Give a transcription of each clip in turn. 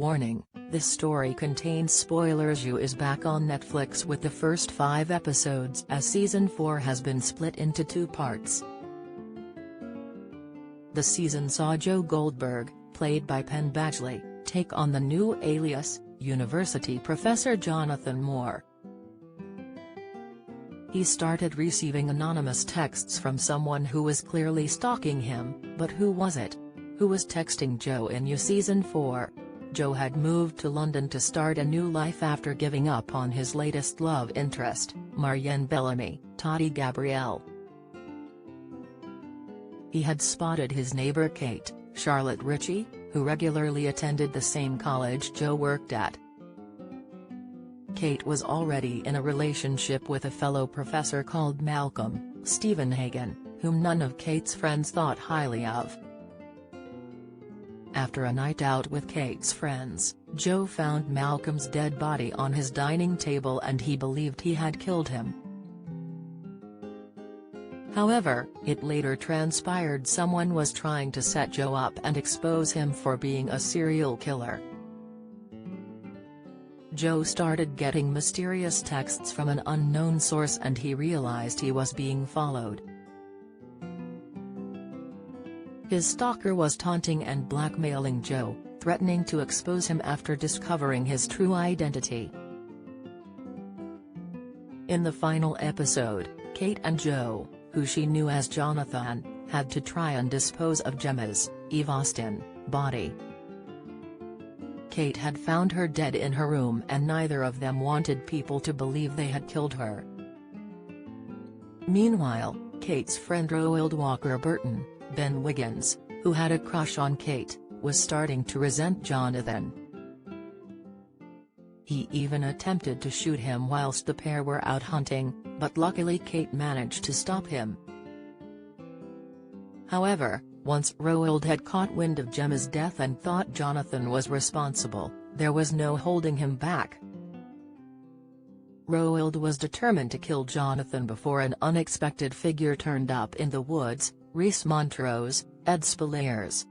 Warning, this story contains spoilers. You is back on Netflix with the first 5 episodes as Season 4 has been split into 2 parts. The season saw Joe Goldberg, played by Penn Badgley, take on the new alias, University Professor Jonathan Moore. He started receiving anonymous texts from someone who was clearly stalking him, but who was it? Who was texting Joe in Season 4? Joe had moved to London to start a new life after giving up on his latest love interest, Marianne Bellamy, Toddy Gabrielle. He had spotted his neighbor Kate, Charlotte Ritchie, who regularly attended the same college Joe worked at. Kate was already in a relationship with a fellow professor called Malcolm, Stephen Hagen, whom none of Kate's friends thought highly of. After a night out with Kate's friends, Joe found Malcolm's dead body on his dining table and he believed he had killed him. However, it later transpired someone was trying to set Joe up and expose him for being a serial killer. Joe started getting mysterious texts from an unknown source and he realized he was being followed. His stalker was taunting and blackmailing Joe, threatening to expose him after discovering his true identity. In the final episode, Kate and Joe, who she knew as Jonathan, had to try and dispose of Gemma's, Eve Austen, body. Kate had found her dead in her room and neither of them wanted people to believe they had killed her. Meanwhile, Kate's friend Roald Walker Burton, Ben Wiggins, who had a crush on Kate, was starting to resent Jonathan. He even attempted to shoot him whilst the pair were out hunting, but luckily Kate managed to stop him. However, once Roald had caught wind of Gemma's death and thought Jonathan was responsible, there was no holding him back. Roald was determined to kill Jonathan before an unexpected figure turned up in the woods, Rhys Montrose, Ed Speleers.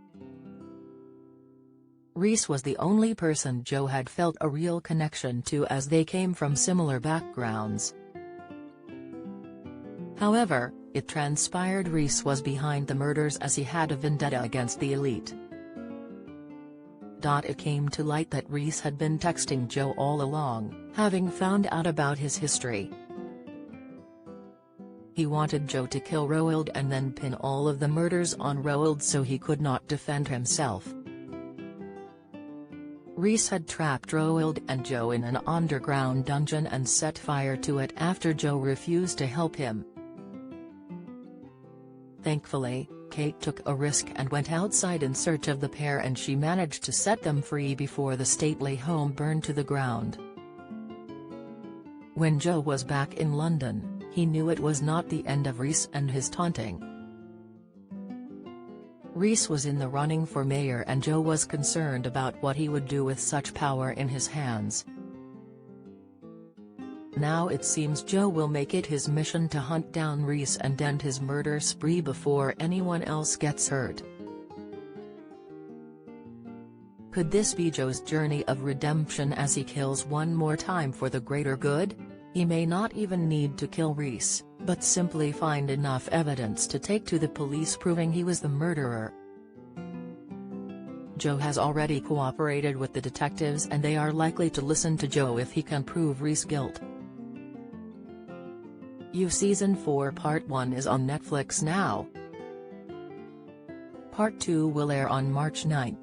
Rhys was the only person Joe had felt a real connection to as they came from similar backgrounds. However, it transpired Rhys was behind the murders as he had a vendetta against the elite. It came to light that Rhys had been texting Joe all along, having found out about his history. He wanted Joe to kill Roald and then pin all of the murders on Roald so he could not defend himself. Rhys had trapped Roald and Joe in an underground dungeon and set fire to it after Joe refused to help him. Thankfully, Kate took a risk and went outside in search of the pair and she managed to set them free before the stately home burned to the ground. When Joe was back in London, he knew it was not the end of Rhys and his taunting. Rhys was in the running for mayor and Joe was concerned about what he would do with such power in his hands. Now it seems Joe will make it his mission to hunt down Rhys and end his murder spree before anyone else gets hurt. Could this be Joe's journey of redemption as he kills one more time for the greater good? He may not even need to kill Rhys, but simply find enough evidence to take to the police proving he was the murderer. Joe has already cooperated with the detectives and they are likely to listen to Joe if he can prove Rhys' guilt. Season 4 Part 1 is on Netflix now. Part 2 will air on March 9.